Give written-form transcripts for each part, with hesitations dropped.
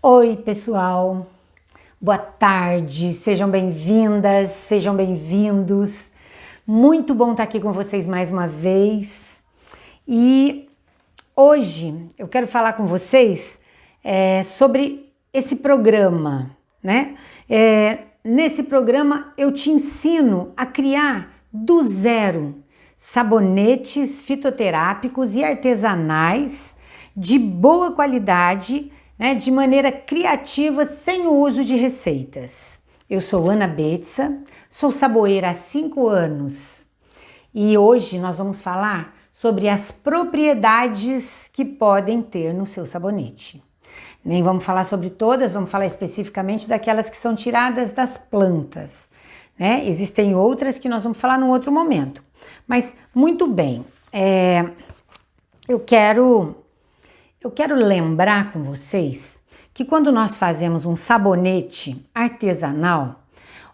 Oi, pessoal. Boa tarde. Sejam bem-vindas, sejam bem-vindos. Muito bom estar aqui com vocês mais uma vez. E hoje eu quero falar com vocês sobre esse programa, né? Nesse programa eu te ensino a criar do zero sabonetes fitoterápicos e artesanais de boa qualidade, né, de maneira criativa, sem o uso de receitas. Eu sou Ana Betsa, sou saboeira há 5 anos e hoje nós vamos falar sobre as propriedades que podem ter no seu sabonete. Nem vamos falar sobre todas, vamos falar especificamente daquelas que são tiradas das plantas, né? Existem outras que nós vamos falar num outro momento. Mas, muito bem, eu quero lembrar com vocês que quando nós fazemos um sabonete artesanal,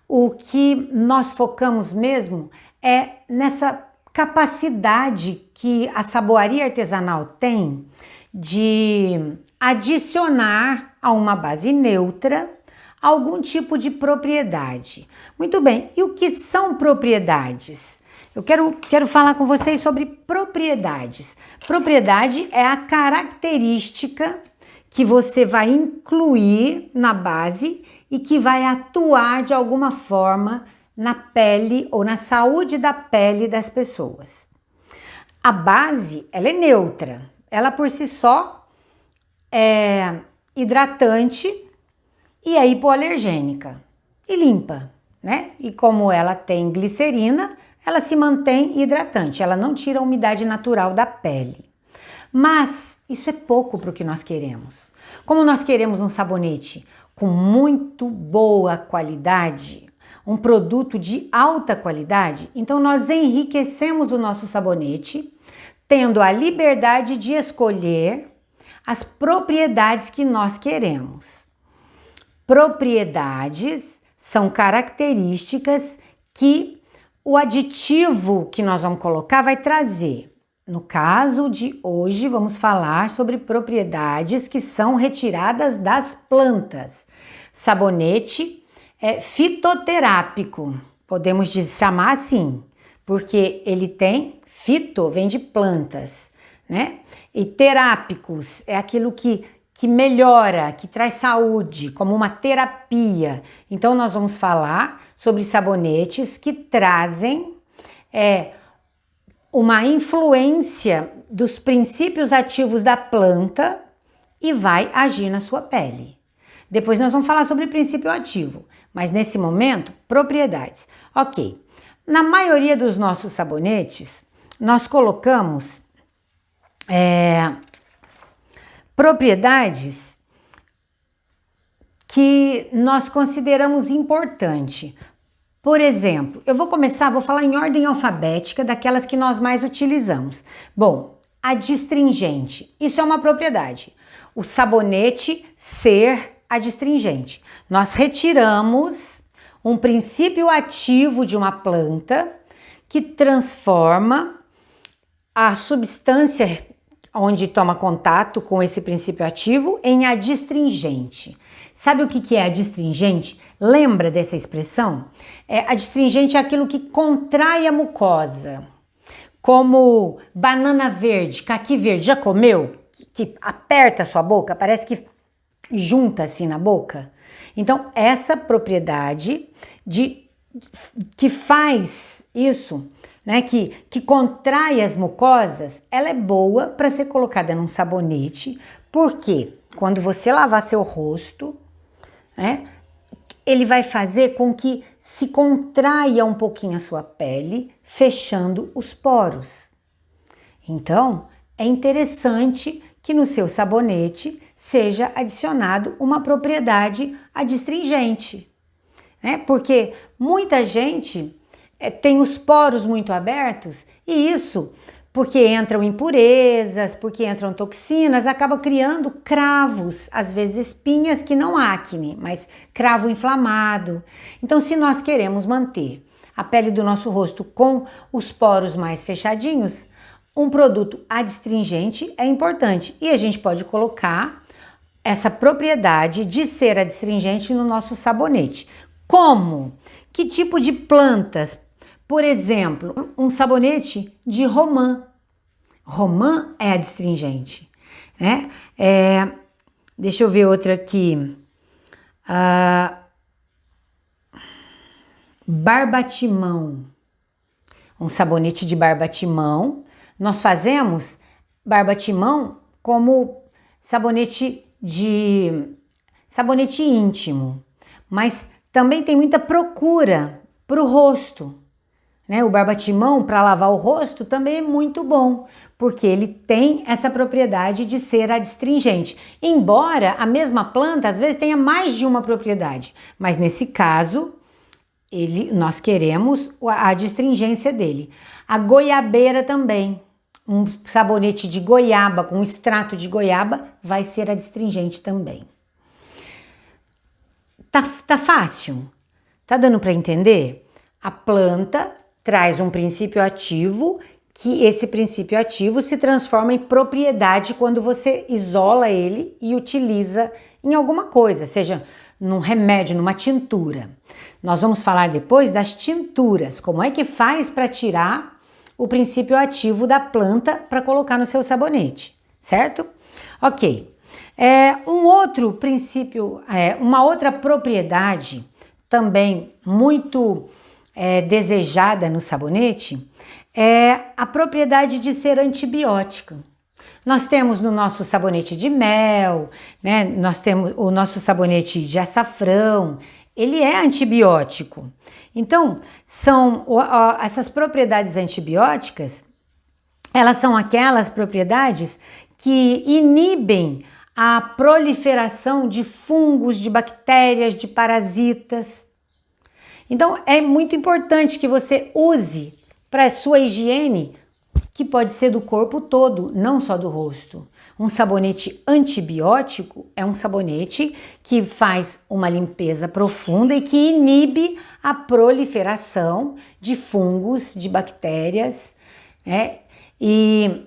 o que nós focamos mesmo é nessa capacidade que a saboaria artesanal tem de adicionar a uma base neutra algum tipo de propriedade. Muito bem, e o que são propriedades? Eu quero falar com vocês sobre propriedades. Propriedade é a característica que você vai incluir na base e que vai atuar de alguma forma na pele ou na saúde da pele das pessoas. A base, ela é neutra. Ela por si só é hidratante e é hipoalergênica e limpa, né? E como ela tem glicerina, ela se mantém hidratante, ela não tira a umidade natural da pele. Mas isso é pouco para o que nós queremos. Como nós queremos um sabonete com muito boa qualidade, um produto de alta qualidade, então nós enriquecemos o nosso sabonete, tendo a liberdade de escolher as propriedades que nós queremos. Propriedades são características que o aditivo que nós vamos colocar vai trazer. No caso de hoje, vamos falar sobre propriedades que são retiradas das plantas. Sabonete fitoterápico, podemos chamar assim, porque ele tem fito, vem de plantas, né? E terápicos é aquilo que melhora, que traz saúde, como uma terapia. Então nós vamos falar sobre sabonetes que trazem uma influência dos princípios ativos da planta e vai agir na sua pele. Depois nós vamos falar sobre princípio ativo, mas nesse momento, propriedades. Ok, na maioria dos nossos sabonetes, nós colocamos propriedades que nós consideramos importante. Por exemplo, vou falar em ordem alfabética daquelas que nós mais utilizamos. Bom, adstringente, isso é uma propriedade. O sabonete ser adstringente. Nós retiramos um princípio ativo de uma planta que transforma a substância onde toma contato com esse princípio ativo em adstringente. Sabe o que é adstringente? Lembra dessa expressão? Adstringente é aquilo que contrai a mucosa, como banana verde, caqui verde. Já comeu? Que aperta a sua boca, parece que junta assim na boca. Então, essa propriedade que faz isso, né, que contrai as mucosas, ela é boa para ser colocada num sabonete, porque quando você lavar seu rosto, né, ele vai fazer com que se contraia um pouquinho a sua pele, fechando os poros. Então, é interessante que no seu sabonete seja adicionado uma propriedade adstringente, né? Porque muita gente tem os poros muito abertos e isso, porque entram impurezas, porque entram toxinas, acaba criando cravos, às vezes espinhas que não acne, mas cravo inflamado. Então, se nós queremos manter a pele do nosso rosto com os poros mais fechadinhos, um produto adstringente é importante. E a gente pode colocar essa propriedade de ser adstringente no nosso sabonete. Como? Que tipo de plantas? Por exemplo, um sabonete de romã. Romã é adstringente, né? Deixa eu ver outra aqui. Barbatimão. Um sabonete de barbatimão. Nós fazemos barbatimão como sabonete íntimo, mas também tem muita procura para o rosto, né? O barbatimão para lavar o rosto também é muito bom, porque ele tem essa propriedade de ser adstringente, embora a mesma planta às vezes tenha mais de uma propriedade, mas nesse caso nós queremos a adstringência dele. A goiabeira também, um sabonete de goiaba com extrato de goiaba vai ser adstringente também. Tá fácil? Tá dando para entender? A planta traz um princípio ativo, que esse princípio ativo se transforma em propriedade quando você isola ele e utiliza em alguma coisa, seja num remédio, numa tintura. Nós vamos falar depois das tinturas, como é que faz para tirar o princípio ativo da planta para colocar no seu sabonete, certo? Ok. Um outro princípio, uma outra propriedade também muito desejada no sabonete é a propriedade de ser antibiótica. Nós temos no nosso sabonete de mel, né? Nós temos o nosso sabonete de açafrão, ele é antibiótico. Então, essas propriedades antibióticas, elas são aquelas propriedades que inibem a proliferação de fungos, de bactérias, de parasitas. Então, é muito importante que você use para a sua higiene, que pode ser do corpo todo, não só do rosto. Um sabonete antibiótico é um sabonete que faz uma limpeza profunda e que inibe a proliferação de fungos, de bactérias, né? E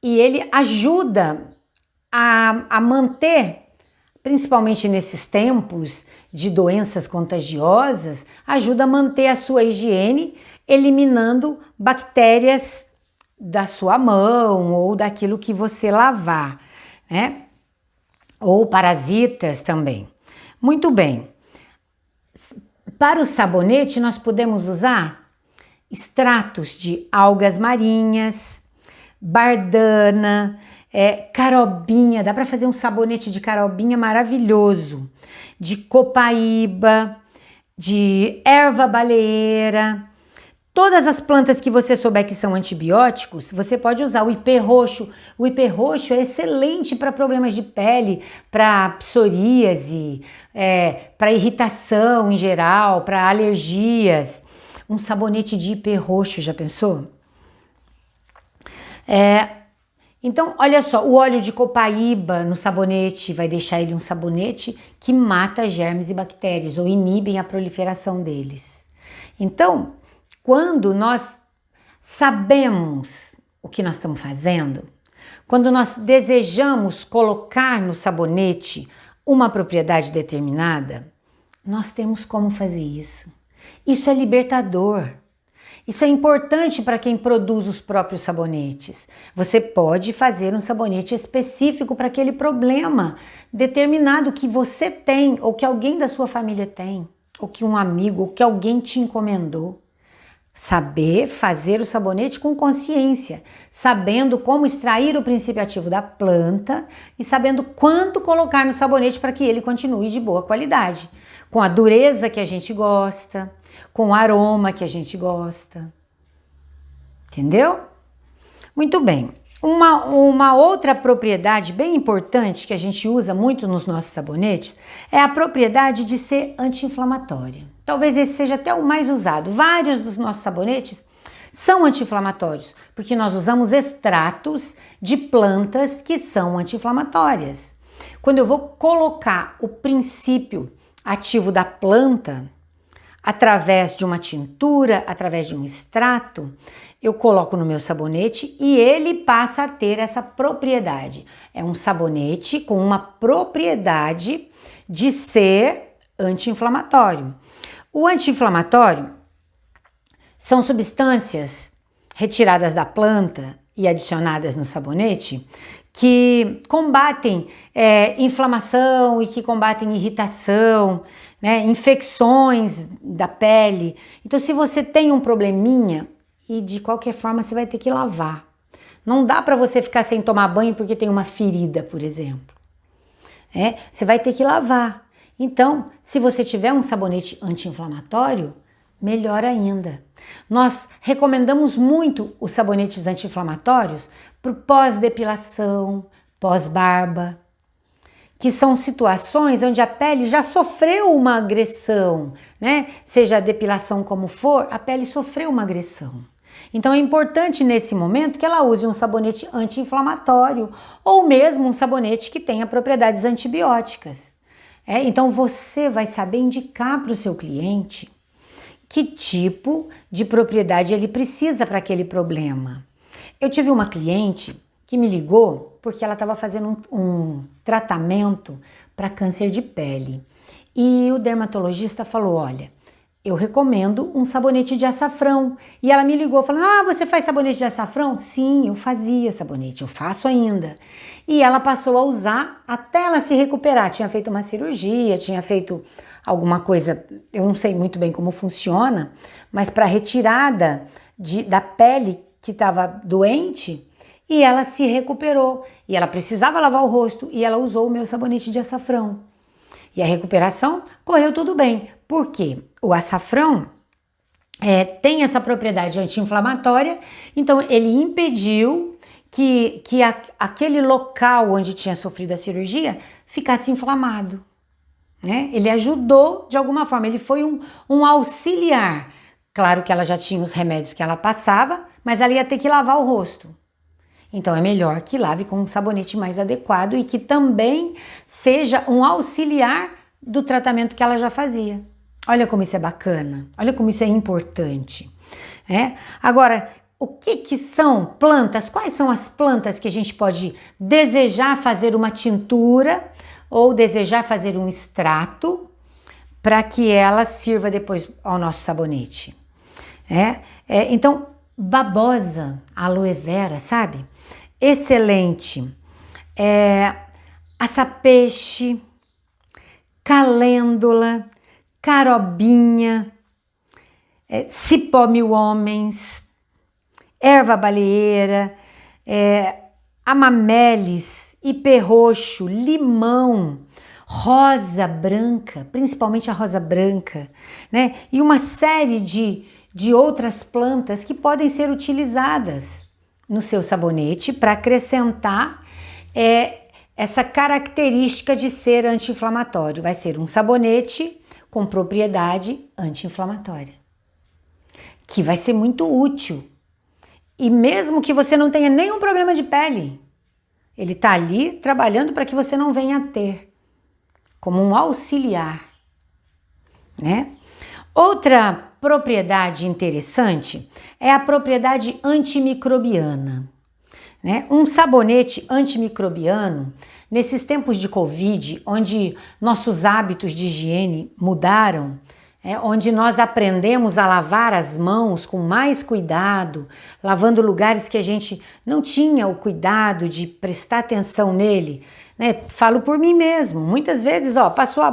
ele ajuda a manter, principalmente nesses tempos de doenças contagiosas, ajuda a manter a sua higiene, eliminando bactérias da sua mão ou daquilo que você lavar, né? Ou parasitas também. Muito bem. Para o sabonete, nós podemos usar extratos de algas marinhas, bardana, carobinha, dá para fazer um sabonete de carobinha maravilhoso, de copaíba, de erva baleeira. Todas as plantas que você souber que são antibióticos, você pode usar o ipê roxo. O ipê roxo é excelente para problemas de pele, para psoríase, para irritação em geral, para alergias. Um sabonete de ipê roxo, já pensou? Então, olha só, o óleo de copaíba no sabonete vai deixar ele um sabonete que mata germes e bactérias ou inibem a proliferação deles. Então, quando nós sabemos o que nós estamos fazendo, quando nós desejamos colocar no sabonete uma propriedade determinada, nós temos como fazer isso. Isso é libertador. Isso é importante para quem produz os próprios sabonetes. Você pode fazer um sabonete específico para aquele problema determinado que você tem, ou que alguém da sua família tem, ou que um amigo, ou que alguém te encomendou. Saber fazer o sabonete com consciência, sabendo como extrair o princípio ativo da planta e sabendo quanto colocar no sabonete para que ele continue de boa qualidade, com a dureza que a gente gosta, com o aroma que a gente gosta. Entendeu? Muito bem. Uma outra propriedade bem importante que a gente usa muito nos nossos sabonetes é a propriedade de ser anti-inflamatória. Talvez esse seja até o mais usado. Vários dos nossos sabonetes são anti-inflamatórios, porque nós usamos extratos de plantas que são anti-inflamatórias. Quando eu vou colocar o princípio ativo da planta, através de uma tintura, através de um extrato, eu coloco no meu sabonete e ele passa a ter essa propriedade. É um sabonete com uma propriedade de ser anti-inflamatório. O anti-inflamatório são substâncias retiradas da planta e adicionadas no sabonete que combatem inflamação e que combatem irritação, né, infecções da pele. Então, se você tem um probleminha, e de qualquer forma você vai ter que lavar. Não dá para você ficar sem tomar banho porque tem uma ferida, por exemplo. Você vai ter que lavar. Então, se você tiver um sabonete anti-inflamatório, melhor ainda. Nós recomendamos muito os sabonetes anti-inflamatórios para pós-depilação, pós-barba, que são situações onde a pele já sofreu uma agressão, né? Seja a depilação como for, a pele sofreu uma agressão. Então é importante nesse momento que ela use um sabonete anti-inflamatório ou mesmo um sabonete que tenha propriedades antibióticas. Então você vai saber indicar para o seu cliente que tipo de propriedade ele precisa para aquele problema. Eu tive uma cliente que me ligou porque ela estava fazendo um tratamento para câncer de pele. E o dermatologista falou, olha, eu recomendo um sabonete de açafrão. E ela me ligou falando, você faz sabonete de açafrão? Sim, eu fazia sabonete, eu faço ainda. E ela passou a usar até ela se recuperar. Tinha feito uma cirurgia, tinha feito alguma coisa, eu não sei muito bem como funciona, mas para retirada da pele que estava doente, e ela se recuperou. E ela precisava lavar o rosto e ela usou o meu sabonete de açafrão. E a recuperação correu tudo bem. Por quê? O açafrão tem essa propriedade anti-inflamatória, então ele impediu que aquele local onde tinha sofrido a cirurgia ficasse inflamado. Né? Ele ajudou de alguma forma, ele foi um auxiliar. Claro que ela já tinha os remédios que ela passava, mas ela ia ter que lavar o rosto. Então é melhor que lave com um sabonete mais adequado e que também seja um auxiliar do tratamento que ela já fazia. Olha como isso é bacana, olha como isso é importante. Agora, o que são plantas? Quais são as plantas que a gente pode desejar fazer uma tintura ou desejar fazer um extrato para que ela sirva depois ao nosso sabonete? Então, babosa, aloe vera, sabe? Excelente. Açapeixe, calêndula, carobinha, cipó mil homens, erva baleeira, amamelis, ipê roxo, limão, rosa branca, principalmente a rosa branca, né? E uma série de outras plantas que podem ser utilizadas no seu sabonete para acrescentar essa característica de ser anti-inflamatório. Vai ser um sabonete com propriedade anti-inflamatória, que vai ser muito útil. E mesmo que você não tenha nenhum problema de pele, ele está ali trabalhando para que você não venha a ter, como um auxiliar, né? Outra propriedade interessante é a propriedade antimicrobiana. Né? Um sabonete antimicrobiano, nesses tempos de Covid, onde nossos hábitos de higiene mudaram, onde nós aprendemos a lavar as mãos com mais cuidado, lavando lugares que a gente não tinha o cuidado de prestar atenção nele, né? Falo por mim mesmo, muitas vezes, passou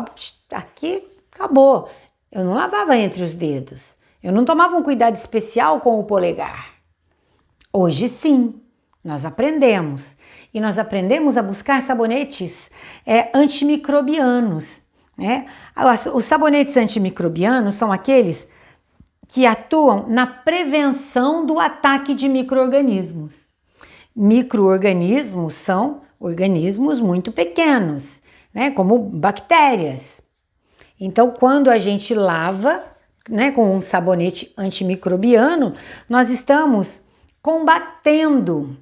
aqui, acabou. Eu não lavava entre os dedos, eu não tomava um cuidado especial com o polegar. Hoje sim, nós aprendemos. E nós aprendemos a buscar sabonetes antimicrobianos. Né? Os sabonetes antimicrobianos são aqueles que atuam na prevenção do ataque de micro-organismos. Micro-organismos são organismos muito pequenos, né? Como bactérias. Então, quando a gente lava, né, com um sabonete antimicrobiano, nós estamos combatendo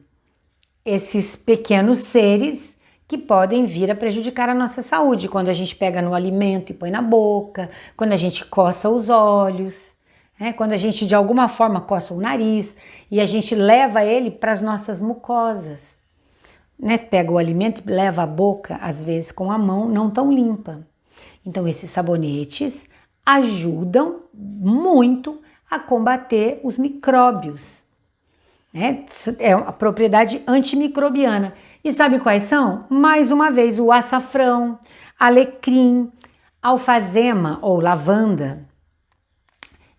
esses pequenos seres que podem vir a prejudicar a nossa saúde. Quando a gente pega no alimento e põe na boca, quando a gente coça os olhos, né? Quando a gente de alguma forma coça o nariz e a gente leva ele para as nossas mucosas, né? Pega o alimento e leva à boca, às vezes com a mão não tão limpa. Então esses sabonetes ajudam muito a combater os micróbios, né? É uma propriedade antimicrobiana. E sabe quais são? Mais uma vez, o açafrão, alecrim, alfazema ou lavanda,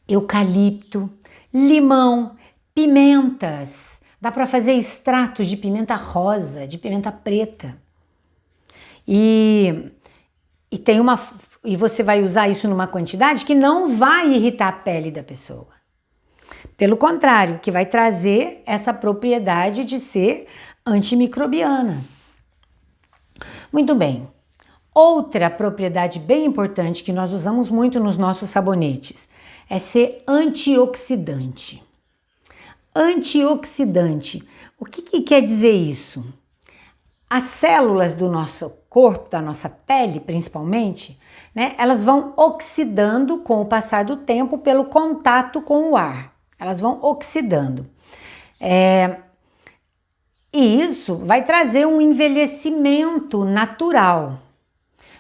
eucalipto, limão, pimentas. Dá para fazer extratos de pimenta rosa, de pimenta preta. E você vai usar isso numa quantidade que não vai irritar a pele da pessoa. Pelo contrário, que vai trazer essa propriedade de ser antimicrobiana. Muito bem. Outra propriedade bem importante que nós usamos muito nos nossos sabonetes é ser antioxidante. Antioxidante. O que quer dizer isso? As células do nosso corpo, da nossa pele principalmente, né, elas vão oxidando com o passar do tempo pelo contato com o ar. Elas vão oxidando. E isso vai trazer um envelhecimento natural.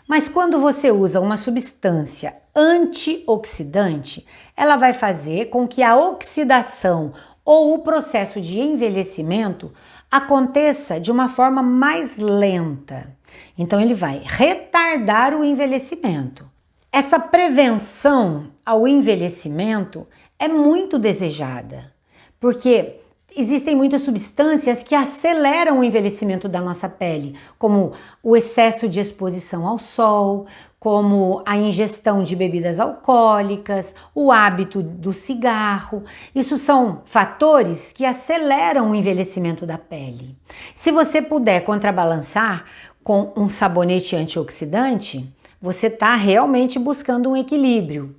Mas quando você usa uma substância antioxidante, ela vai fazer com que a oxidação ou o processo de envelhecimento aconteça de uma forma mais lenta. Então ele vai retardar o envelhecimento. Essa prevenção ao envelhecimento é muito desejada, porque existem muitas substâncias que aceleram o envelhecimento da nossa pele, como o excesso de exposição ao sol, como a ingestão de bebidas alcoólicas, o hábito do cigarro. Isso são fatores que aceleram o envelhecimento da pele. Se você puder contrabalançar com um sabonete antioxidante, você está realmente buscando um equilíbrio.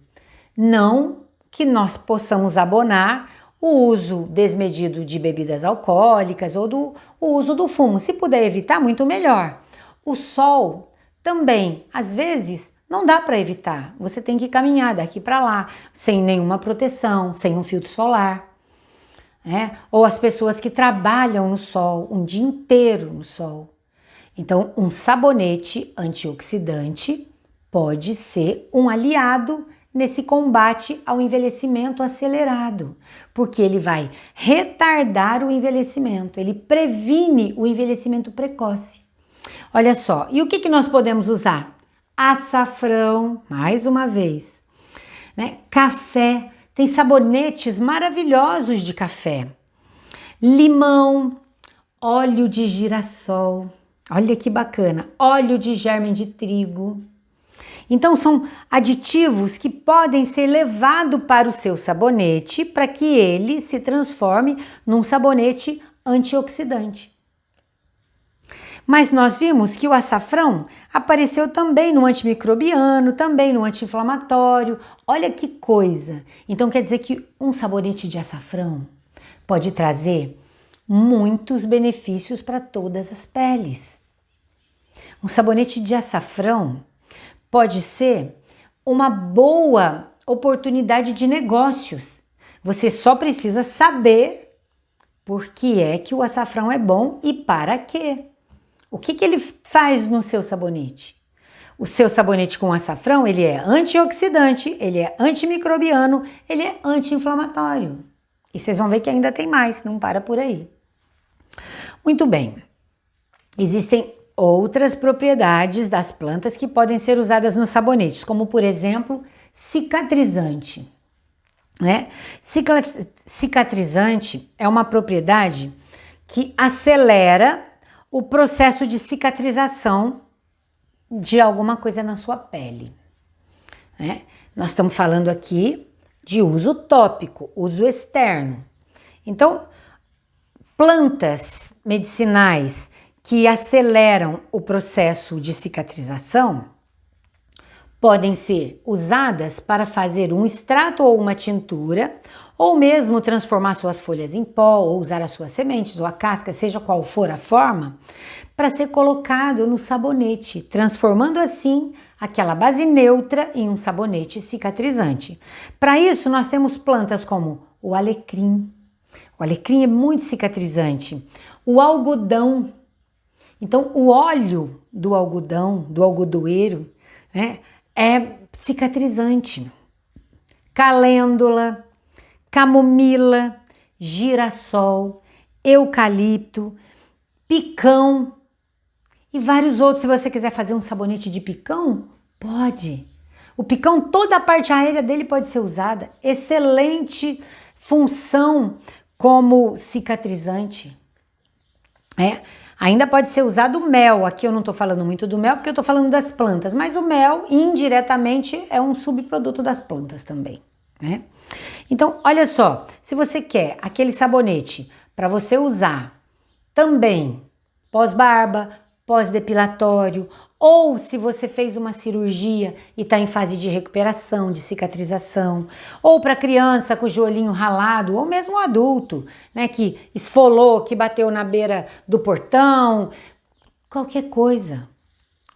Não que nós possamos abonar o uso desmedido de bebidas alcoólicas ou o uso do fumo. Se puder evitar, muito melhor. O sol também, às vezes, não dá para evitar. Você tem que caminhar daqui para lá, sem nenhuma proteção, sem um filtro solar. Né? Ou as pessoas que trabalham no sol, um dia inteiro no sol. Então, um sabonete antioxidante pode ser um aliado nesse combate ao envelhecimento acelerado, porque ele vai retardar o envelhecimento, ele previne o envelhecimento precoce. Olha só, e o que nós podemos usar? Açafrão, mais uma vez, né? Café, tem sabonetes maravilhosos de café. Limão, óleo de girassol, olha que bacana, óleo de germe de trigo. Então são aditivos que podem ser levados para o seu sabonete para que ele se transforme num sabonete antioxidante. Mas nós vimos que o açafrão apareceu também no antimicrobiano, também no anti-inflamatório. Olha que coisa! Então quer dizer que um sabonete de açafrão pode trazer muitos benefícios para todas as peles. Um sabonete de açafrão pode ser uma boa oportunidade de negócios. Você só precisa saber por que é que o açafrão é bom e para quê. O que ele faz no seu sabonete? O seu sabonete com açafrão, ele é antioxidante, ele é antimicrobiano, ele é anti-inflamatório. E vocês vão ver que ainda tem mais, não para por aí. Muito bem. Existem outras propriedades das plantas que podem ser usadas nos sabonetes, como por exemplo, cicatrizante. Né? Cicatrizante é uma propriedade que acelera o processo de cicatrização de alguma coisa na sua pele. Né? Nós estamos falando aqui de uso tópico, uso externo. Então, plantas medicinais que aceleram o processo de cicatrização podem ser usadas para fazer um extrato ou uma tintura, ou mesmo transformar suas folhas em pó, ou usar as suas sementes ou a casca, seja qual for a forma, para ser colocado no sabonete, transformando assim aquela base neutra em um sabonete cicatrizante. Para isso, nós temos plantas como o alecrim. O alecrim é muito cicatrizante. O algodão. Então, o óleo do algodão, do algodoeiro, né, é cicatrizante. Calêndula, camomila, girassol, eucalipto, picão e vários outros. Se você quiser fazer um sabonete de picão, pode. O picão, toda a parte aérea dele pode ser usada. Excelente função como cicatrizante. Ainda pode ser usado o mel. Aqui eu não estou falando muito do mel porque eu estou falando das plantas, mas o mel indiretamente é um subproduto das plantas também, né? Então, olha só, se você quer aquele sabonete para você usar também pós-barba, pós-depilatório, ou se você fez uma cirurgia e está em fase de recuperação, de cicatrização, ou para criança com o joelhinho ralado, ou mesmo um adulto, né, que esfolou, que bateu na beira do portão, qualquer coisa.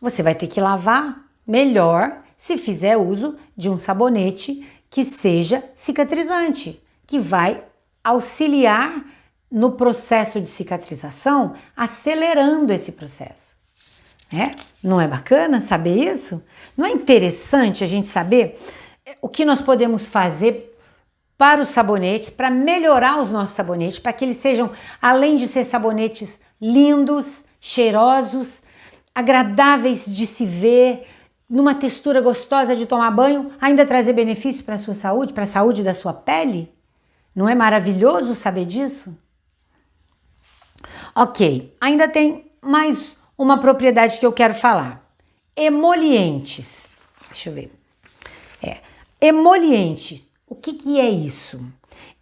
Você vai ter que lavar melhor se fizer uso de um sabonete que seja cicatrizante, que vai auxiliar no processo de cicatrização, acelerando esse processo. Não é bacana saber isso? Não é interessante a gente saber o que nós podemos fazer para os sabonetes, para melhorar os nossos sabonetes, para que eles sejam, além de ser sabonetes lindos, cheirosos, agradáveis de se ver, numa textura gostosa de tomar banho, ainda trazer benefícios para a sua saúde, para a saúde da sua pele? Não é maravilhoso saber disso? Ok, ainda tem mais uma propriedade que eu quero falar. Emolientes. Deixa eu ver. Emoliente. O que é isso?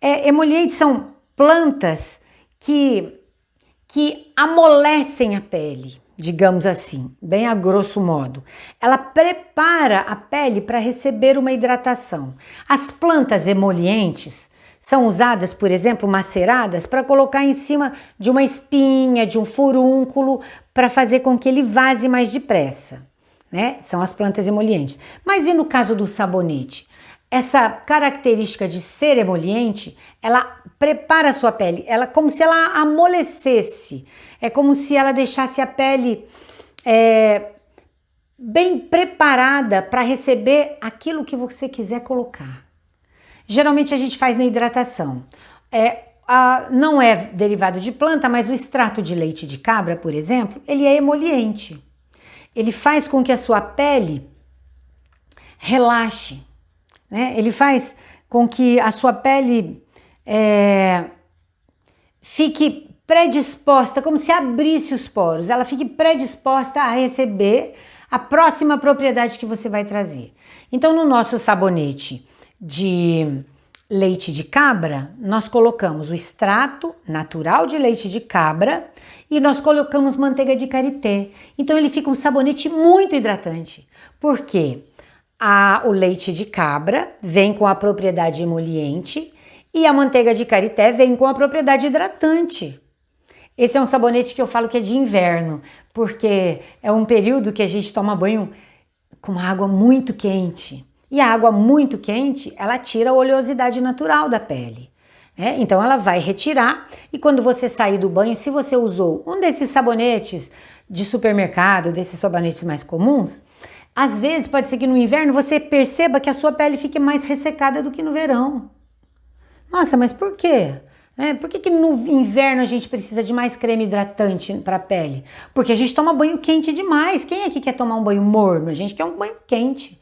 Emolientes são plantas que amolecem a pele, digamos assim, bem a grosso modo. Ela prepara a pele para receber uma hidratação. As plantas emolientes são usadas, por exemplo, maceradas para colocar em cima de uma espinha, de um furúnculo, para fazer com que ele vaze mais depressa, né? São as plantas emolientes. Mas e no caso do sabonete? Essa característica de ser emoliente, ela prepara a sua pele, ela como se ela amolecesse, é como se ela deixasse a pele bem preparada para receber aquilo que você quiser colocar. Geralmente a gente faz na hidratação. Não é derivado de planta, mas o extrato de leite de cabra, por exemplo, ele é emoliente. Ele faz com que a sua pele relaxe, né? Ele faz com que a sua pele fique predisposta, como se abrisse os poros, ela fique predisposta a receber a próxima propriedade que você vai trazer. Então, no nosso sabonete de leite de cabra, nós colocamos o extrato natural de leite de cabra e nós colocamos manteiga de karité. Então ele fica um sabonete muito hidratante. Por quê? O leite de cabra vem com a propriedade emoliente e a manteiga de karité vem com a propriedade hidratante. Esse é um sabonete que eu falo que é de inverno, porque é um período que a gente toma banho com uma água muito quente. E a água muito quente, ela tira a oleosidade natural da pele. Então ela vai retirar e quando você sair do banho, se você usou um desses sabonetes de supermercado, desses sabonetes mais comuns, às vezes pode ser que no inverno você perceba que a sua pele fique mais ressecada do que no verão. Nossa, mas por quê? Por que no inverno a gente precisa de mais creme hidratante para a pele? Porque a gente toma banho quente demais. Quem aqui quer tomar um banho morno? A gente quer um banho quente.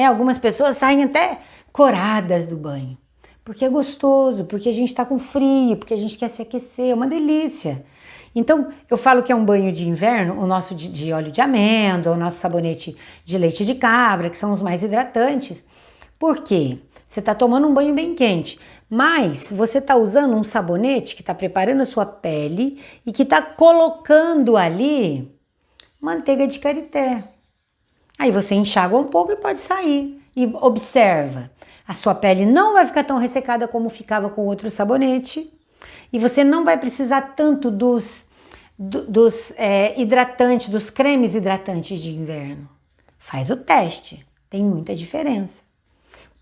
Algumas pessoas saem até coradas do banho, porque é gostoso, porque a gente está com frio, porque a gente quer se aquecer, é uma delícia. Então, eu falo que é um banho de inverno, o nosso de óleo de amêndoa, o nosso sabonete de leite de cabra, que são os mais hidratantes. Por quê? Você está tomando um banho bem quente, mas você está usando um sabonete que está preparando a sua pele e que está colocando ali manteiga de karité. Aí você enxágua um pouco e pode sair. E observa, a sua pele não vai ficar tão ressecada como ficava com outro sabonete. E você não vai precisar tanto dos hidratantes, dos cremes hidratantes de inverno. Faz o teste, tem muita diferença.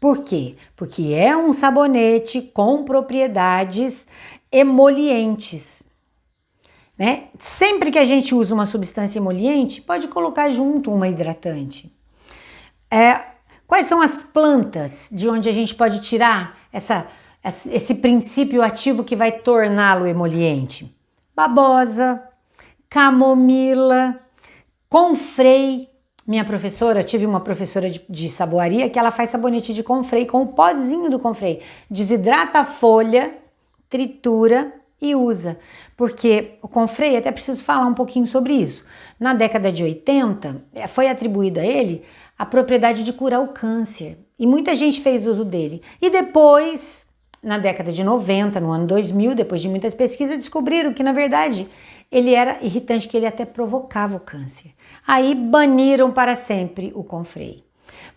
Por quê? Porque é um sabonete com propriedades emolientes, né? Sempre que a gente usa uma substância emoliente, pode colocar junto uma hidratante. Quais são as plantas de onde a gente pode tirar esse princípio ativo que vai torná-lo emoliente? Babosa, camomila, confrei. Minha professora, tive uma professora de saboaria que ela faz sabonete de confrei com o pozinho do confrei. Desidrata a folha, tritura e usa. Porque o confrei, até preciso falar um pouquinho sobre isso. Na década de 80, foi atribuído a ele a propriedade de curar o câncer. E muita gente fez uso dele. E depois, na década de 90, no ano 2000, depois de muitas pesquisas, descobriram que, na verdade, ele era irritante, que ele até provocava o câncer. Aí baniram para sempre o confrei.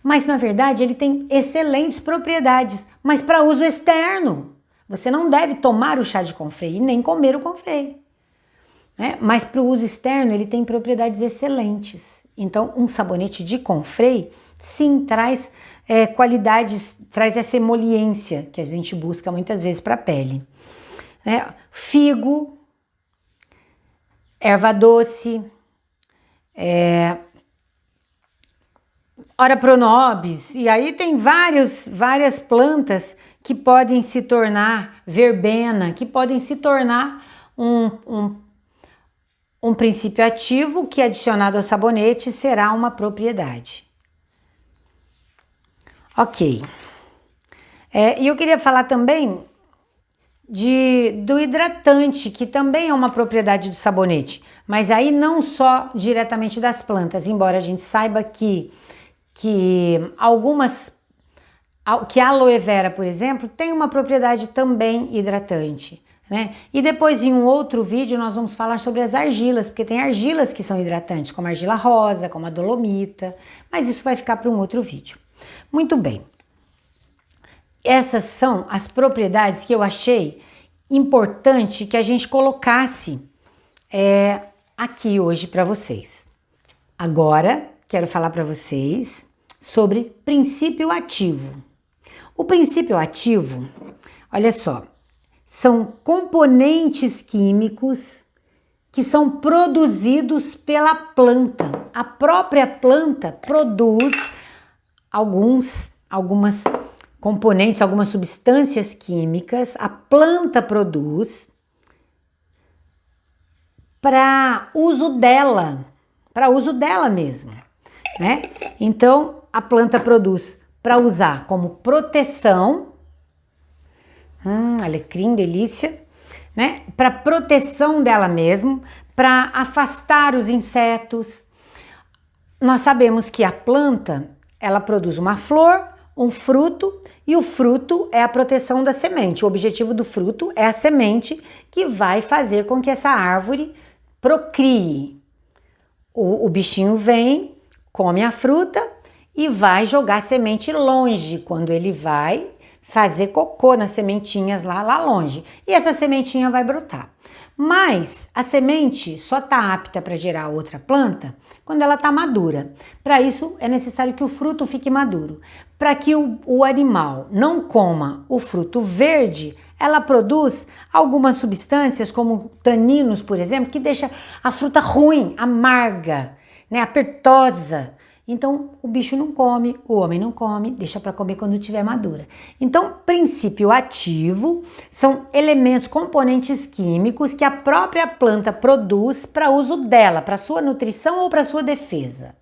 Mas, na verdade, ele tem excelentes propriedades, mas para uso externo. Você não deve tomar o chá de confrei e nem comer o confrei. Né? Mas para o uso externo, ele tem propriedades excelentes. Então, um sabonete de confrei, sim, traz qualidades, traz essa emoliência que a gente busca muitas vezes para a pele. Figo, erva doce, ora pronobis, e aí tem várias plantas que podem se tornar, verbena, que podem se tornar um princípio ativo que, adicionado ao sabonete, será uma propriedade. Ok. E eu queria falar também do hidratante, que também é uma propriedade do sabonete, mas aí não só diretamente das plantas, embora a gente saiba que a aloe vera, por exemplo, tem uma propriedade também hidratante, né? E depois, em um outro vídeo, nós vamos falar sobre as argilas, porque tem argilas que são hidratantes, como a argila rosa, como a dolomita, mas isso vai ficar para um outro vídeo. Muito bem. Essas são as propriedades que eu achei importante que a gente colocasse aqui hoje para vocês. Agora, quero falar para vocês sobre princípio ativo. O princípio ativo, olha só, são componentes químicos que são produzidos pela planta. A própria planta produz algumas componentes, algumas substâncias químicas, a planta produz para uso dela mesma, né? Então, a planta produz para usar como proteção, alecrim, delícia, né? Para proteção dela mesma, para afastar os insetos. Nós sabemos que a planta, ela produz uma flor, um fruto, e o fruto é a proteção da semente. O objetivo do fruto é a semente que vai fazer com que essa árvore procrie. O bichinho vem, come a fruta e vai jogar a semente longe, quando ele vai fazer cocô nas sementinhas lá longe. E essa sementinha vai brotar. Mas a semente só está apta para gerar outra planta quando ela está madura. Para isso é necessário que o fruto fique maduro. Para que o animal não coma o fruto verde, ela produz algumas substâncias, como taninos, por exemplo, que deixa a fruta ruim, amarga, né, apertosa. Então, o bicho não come, o homem não come, deixa para comer quando estiver madura. Então, princípio ativo são elementos, componentes químicos que a própria planta produz para uso dela, para sua nutrição ou para sua defesa.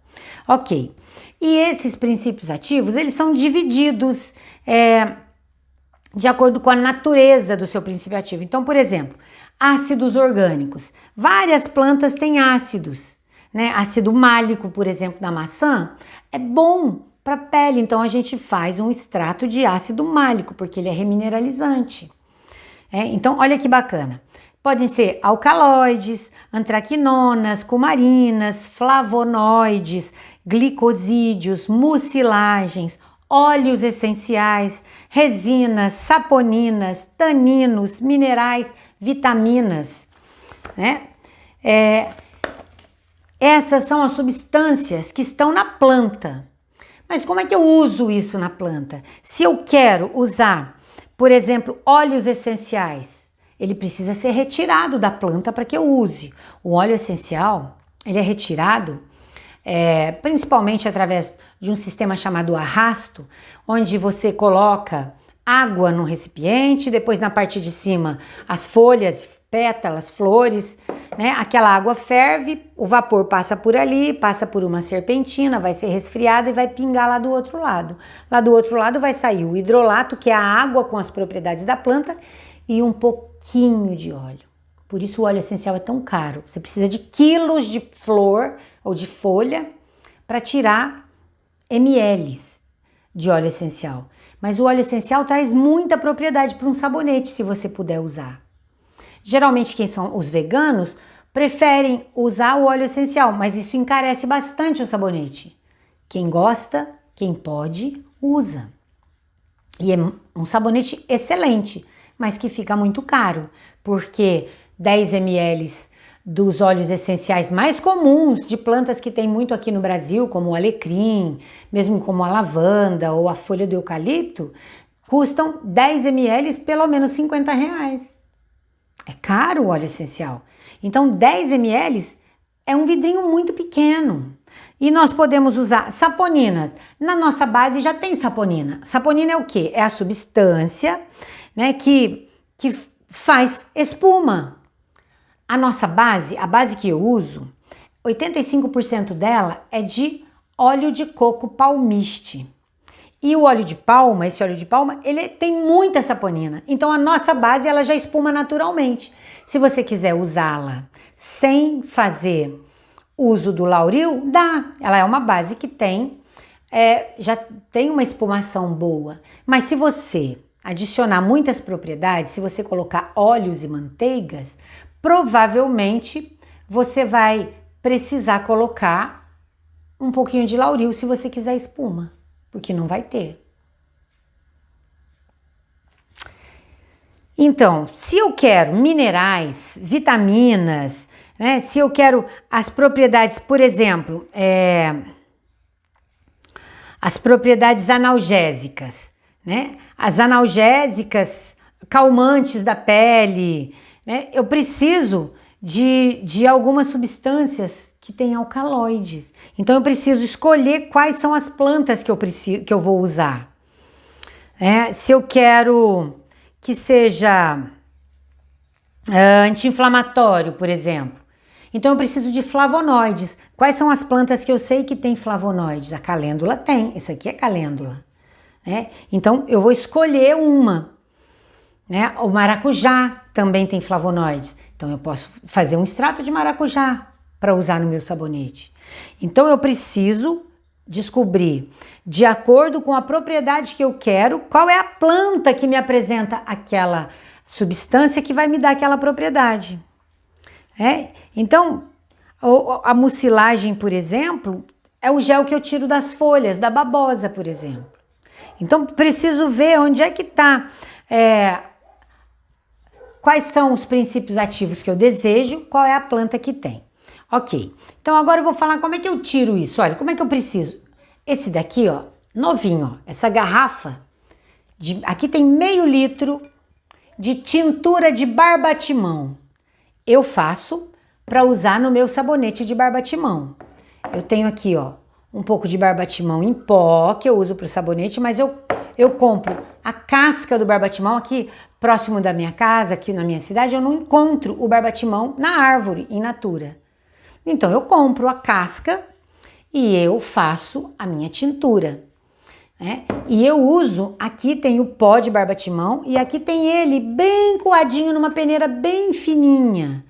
Ok. E esses princípios ativos, eles são divididos de acordo com a natureza do seu princípio ativo. Então, por exemplo, ácidos orgânicos. Várias plantas têm ácidos. Né? Ácido málico, por exemplo, da maçã, é bom para a pele, então a gente faz um extrato de ácido málico, porque ele é remineralizante. Então, olha que bacana. Podem ser alcaloides, antraquinonas, cumarinas, flavonoides, glicosídeos, mucilagens, óleos essenciais, resinas, saponinas, taninos, minerais, vitaminas, né? Essas são as substâncias que estão na planta. Mas como é que eu uso isso na planta? Se eu quero usar, por exemplo, óleos essenciais, ele precisa ser retirado da planta para que eu use. O óleo essencial, ele é retirado principalmente através de um sistema chamado arrasto, onde você coloca água no recipiente, depois na parte de cima as folhas, pétalas, flores, né? Aquela água ferve, o vapor passa por ali, passa por uma serpentina, vai ser resfriada e vai pingar lá do outro lado. Lá do outro lado vai sair o hidrolato, que é a água com as propriedades da planta, e um pouquinho de óleo. Por isso o óleo essencial é tão caro. Você precisa de quilos de flor ou de folha para tirar ml de óleo essencial. Mas o óleo essencial traz muita propriedade para um sabonete, se você puder usar. Geralmente quem são os veganos preferem usar o óleo essencial, mas isso encarece bastante o sabonete. Quem gosta, quem pode, usa. E é um sabonete excelente, mas que fica muito caro, porque 10 ml dos óleos essenciais mais comuns de plantas que tem muito aqui no Brasil, como o alecrim, mesmo como a lavanda ou a folha do eucalipto, custam 10 ml pelo menos R$50. É caro o óleo essencial. Então 10 ml é um vidrinho muito pequeno. E nós podemos usar saponina. Na nossa base já tem saponina. Saponina é o quê? É a substância, né, que faz espuma. A nossa base, a base que eu uso, 85% dela é de óleo de coco palmiste. E o óleo de palma, esse óleo de palma, ele tem muita saponina. Então a nossa base, ela já espuma naturalmente. Se você quiser usá-la sem fazer uso do lauril, dá. Ela é uma base que já tem uma espumação boa. Mas se você adicionar muitas propriedades, se você colocar óleos e manteigas, provavelmente você vai precisar colocar um pouquinho de lauril se você quiser espuma, porque não vai ter. Então, se eu quero minerais, vitaminas, né, se eu quero as propriedades, por exemplo, as propriedades analgésicas, né, as analgésicas calmantes da pele, né, eu preciso de algumas substâncias que têm alcaloides. Então eu preciso escolher quais são as plantas que eu vou usar. Se eu quero que seja anti-inflamatório, por exemplo, então eu preciso de flavonoides. Quais são as plantas que eu sei que tem flavonoides? A calêndula tem, essa aqui é calêndula. Então eu vou escolher uma. O maracujá também tem flavonoides, então eu posso fazer um extrato de maracujá para usar no meu sabonete. Então eu preciso descobrir, de acordo com a propriedade que eu quero, qual é a planta que me apresenta aquela substância que vai me dar aquela propriedade. Então a mucilagem, por exemplo, é o gel que eu tiro das folhas, da babosa, por exemplo. Então preciso ver onde é que está... quais são os princípios ativos que eu desejo, qual é a planta que tem. Ok, então agora eu vou falar como é que eu tiro isso. Olha, como é que eu preciso? Esse daqui, ó, novinho, ó, essa garrafa, aqui tem meio litro de tintura de barbatimão. Eu faço para usar no meu sabonete de barbatimão. Eu tenho aqui, ó, um pouco de barbatimão em pó, que eu uso para o sabonete, mas eu compro a casca do barbatimão aqui próximo da minha casa, aqui na minha cidade, eu não encontro o barbatimão na árvore, in natura. Então eu compro a casca e eu faço a minha tintura. E eu uso, aqui tem o pó de barbatimão e aqui tem ele bem coadinho numa peneira bem fininha,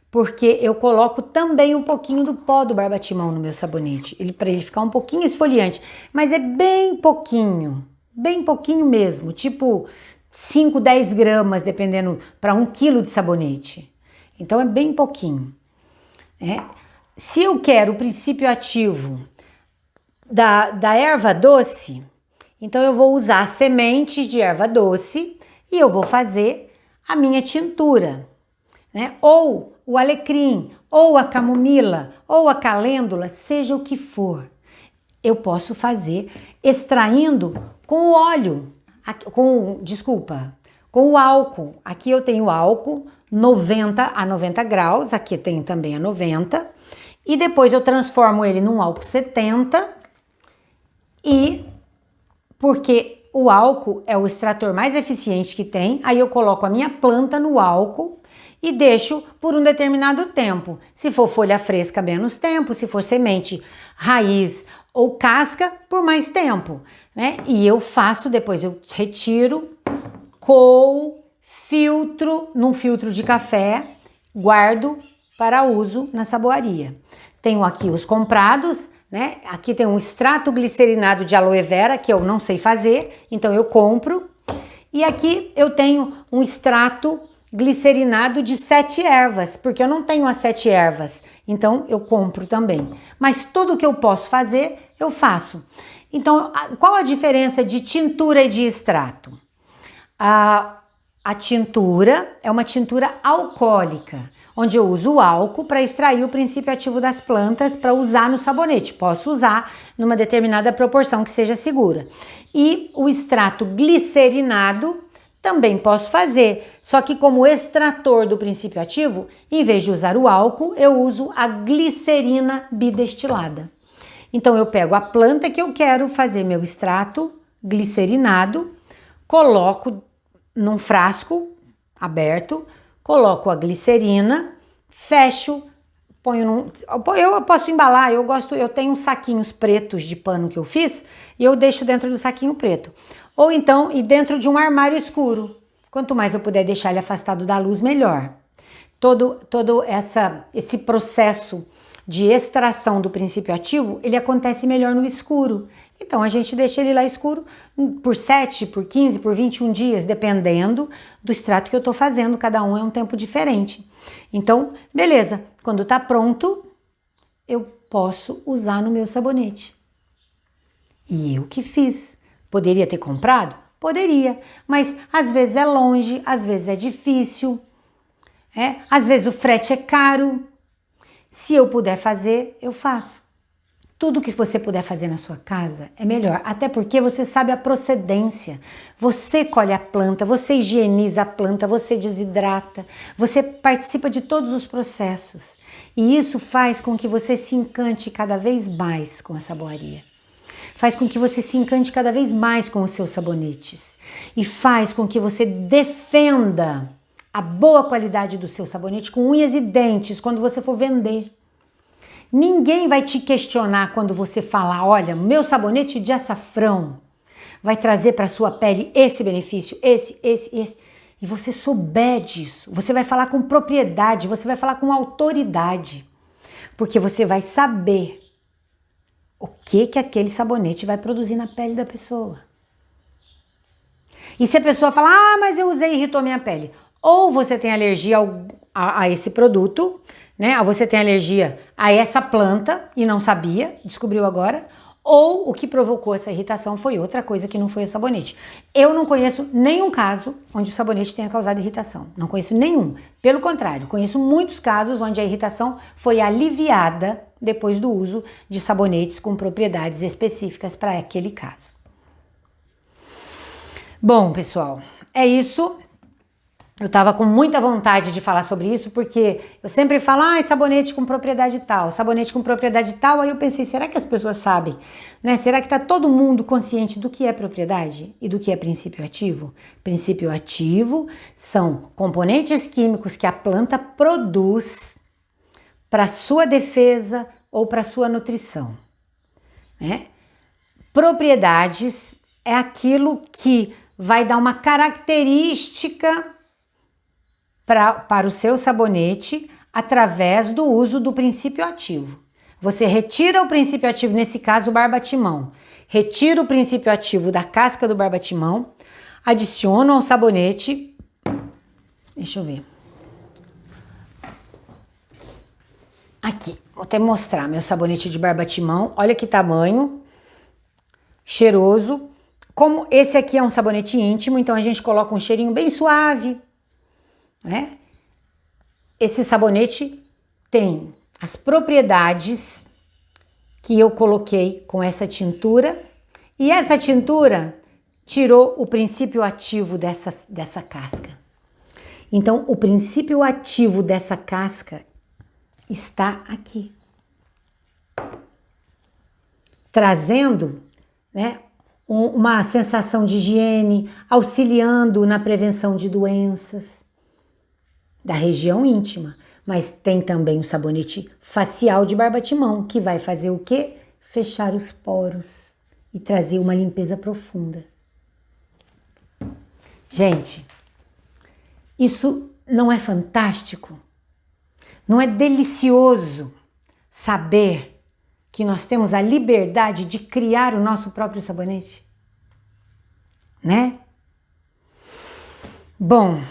porque eu coloco também um pouquinho do pó do barbatimão no meu sabonete, para ele ficar um pouquinho esfoliante, mas é bem pouquinho mesmo, tipo 5, 10 gramas, dependendo, para 1 quilo de sabonete. Então é bem pouquinho. Se eu quero o princípio ativo da erva doce, então eu vou usar sementes de erva doce e eu vou fazer a minha tintura, né? Ou o alecrim, ou a camomila, ou a calêndula, seja o que for. Eu posso fazer extraindo com o óleo, com o álcool. Aqui eu tenho álcool 90 a 90 graus, aqui tem também a 90, e depois eu transformo ele num álcool 70, e porque o álcool é o extrator mais eficiente que tem, aí eu coloco a minha planta no álcool e deixo por um determinado tempo. Se for folha fresca, menos tempo, se for semente, raiz ou casca, por mais tempo, né? E eu faço, depois eu retiro, coo, filtro num filtro de café, guardo para uso na saboaria. Tenho aqui os comprados, né? Aqui tem um extrato glicerinado de aloe vera que eu não sei fazer, então eu compro. E aqui eu tenho um extrato glicerinado de 7 ervas, porque eu não tenho as 7 ervas, então eu compro também. Mas tudo que eu posso fazer, eu faço. Então, qual a diferença de tintura e de extrato? A tintura é uma tintura alcoólica, onde eu uso o álcool para extrair o princípio ativo das plantas para usar no sabonete. Posso usar numa determinada proporção que seja segura. E o extrato glicerinado também posso fazer, só que como extrator do princípio ativo, em vez de usar o álcool, eu uso a glicerina bidestilada. Então eu pego a planta que eu quero fazer meu extrato glicerinado, coloco num frasco aberto, coloco a glicerina, fecho, ponho eu posso embalar, eu tenho uns saquinhos pretos de pano que eu fiz e eu deixo dentro do saquinho preto. Ou então, e dentro de um armário escuro. Quanto mais eu puder deixar ele afastado da luz, melhor. Todo esse processo de extração do princípio ativo, ele acontece melhor no escuro. Então, a gente deixa ele lá escuro por 7, por 15, por 21 dias, dependendo do extrato que eu tô fazendo. Cada um é um tempo diferente. Então, beleza. Quando tá pronto, eu posso usar no meu sabonete. E eu que fiz. Poderia ter comprado? Poderia. Mas às vezes é longe, às vezes é difícil. Às vezes o frete é caro. Se eu puder fazer, eu faço. Tudo que você puder fazer na sua casa é melhor, até porque você sabe a procedência. Você colhe a planta, você higieniza a planta, você desidrata, você participa de todos os processos. E isso faz com que você se encante cada vez mais com a saboaria. Faz com que você se encante cada vez mais com os seus sabonetes. E faz com que você defenda a boa qualidade do seu sabonete com unhas e dentes quando você for vender. Ninguém vai te questionar quando você falar, olha, meu sabonete de açafrão vai trazer para sua pele esse benefício, esse. E você souber disso, você vai falar com propriedade, você vai falar com autoridade, porque você vai saber o que aquele sabonete vai produzir na pele da pessoa. E se a pessoa falar, mas eu usei e irritou minha pele, ou você tem alergia a esse produto, né? Ou você tem alergia a essa planta e não sabia, descobriu agora, ou o que provocou essa irritação foi outra coisa que não foi o sabonete. Eu não conheço nenhum caso onde o sabonete tenha causado irritação. Não conheço nenhum. Pelo contrário, conheço muitos casos onde a irritação foi aliviada depois do uso de sabonetes com propriedades específicas para aquele caso. Bom, pessoal, é isso. Eu tava com muita vontade de falar sobre isso, porque eu sempre falo, sabonete com propriedade tal, sabonete com propriedade tal, aí eu pensei, será que as pessoas sabem, né? Será que tá todo mundo consciente do que é propriedade e do que é princípio ativo? Princípio ativo são componentes químicos que a planta produz para sua defesa ou para sua nutrição, né? Propriedades é aquilo que vai dar uma característica para o seu sabonete através do uso do princípio ativo. Você retira o princípio ativo, nesse caso o barbatimão, retira o princípio ativo da casca do barbatimão, adiciona ao sabonete, deixa eu ver, Aqui, vou até mostrar meu sabonete de barbatimão. Olha que tamanho, cheiroso. Como esse aqui é um sabonete íntimo, então a gente coloca um cheirinho bem suave, né? Esse sabonete tem as propriedades que eu coloquei com essa tintura, e essa tintura tirou o princípio ativo dessa casca. Então, o princípio ativo dessa casca está aqui, trazendo, né, uma sensação de higiene, auxiliando na prevenção de doenças da região íntima. Mas tem também o sabonete facial de barbatimão, que vai fazer o quê? Fechar os poros e trazer uma limpeza profunda. Gente, isso não é fantástico? Não é delicioso saber que nós temos a liberdade de criar o nosso próprio sabonete? Né? Bom,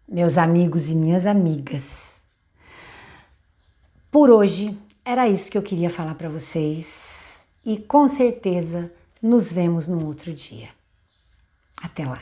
meus amigos e minhas amigas, por hoje era isso que eu queria falar para vocês e com certeza nos vemos num outro dia. Até lá!